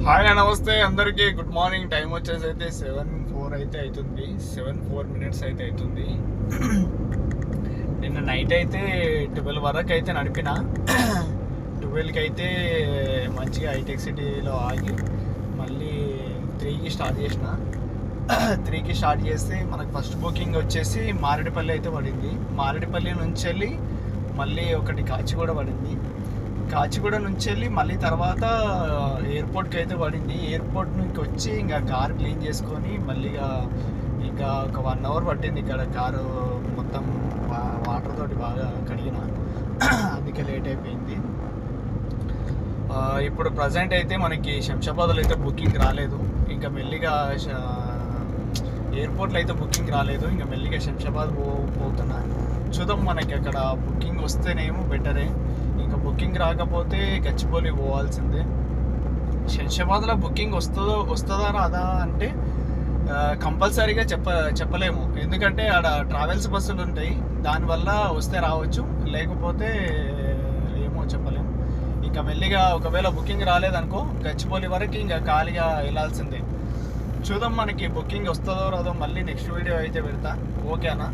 Hi నమస్తే అందరికీ good morning. Time వచ్చేసి అయితే 7:04 అయితే అవుతుంది. 7:04 అయితే అవుతుంది. నిన్న నైట్ అయితే 12 వరకు అయితే నడిపిన. 12కి అయితే మంచిగా హైటెక్ సిటీలో ఆగి మళ్ళీ 3కి స్టార్ట్ చేసిన. 3కి స్టార్ట్ చేస్తే మనకు ఫస్ట్ బుకింగ్ వచ్చేసి మారేడుపల్లి అయితే పడింది. మారేడుపల్లి నుంచి వెళ్ళి మళ్ళీ ఒకటి కాచిగూడ పడింది. కాచిగూడ నుంచి వెళ్ళి మళ్ళీ తర్వాత ఎయిర్పోర్ట్కి అయితే పడింది. ఎయిర్పోర్ట్ నుంచి వచ్చి ఇంకా కార్ క్లీన్ చేసుకొని మళ్ళీ ఇంకా ఒక 1 అవర్ పట్టింది. ఇక్కడ కారు మొత్తం వాటర్ తోటి బాగా కడిగిన, అందుకే లేట్ అయిపోయింది. ఇప్పుడు ప్రజెంట్ అయితే మనకి శంషాబాద్లో అయితే బుకింగ్ రాలేదు. ఇంకా మెల్లిగా ఎయిర్పోర్ట్లో అయితే బుకింగ్ రాలేదు. ఇంకా మెల్లిగా శంషాబాద్ పోతున్నా. చూద్దాం, మనకి అక్కడ బుకింగ్ వస్తేనేమో బెటరే. ఇంకా బుకింగ్ రాకపోతే గచ్చిబౌలి పోవాల్సిందే. శంషాబాద్లో బుకింగ్ వస్తుందా రాదా అంటే కంపల్సరీగా చెప్పలేము. ఎందుకంటే ఆడ ట్రావెల్స్ బస్సులు ఉంటాయి, దానివల్ల వస్తే రావచ్చు, లేకపోతే ఏమో చెప్పలేము. ఇంకా మెల్లిగా ఒకవేళ బుకింగ్ రాలేదనుకో గచ్చిబౌలి వరకు ఇంకా ఖాళీగా వెళ్ళాల్సిందే. చూద్దాం, మనకి బుకింగ్ వస్తుందో రాదో మళ్ళీ నెక్స్ట్ వీడియో అయితే పెడతా. ఓకేనా?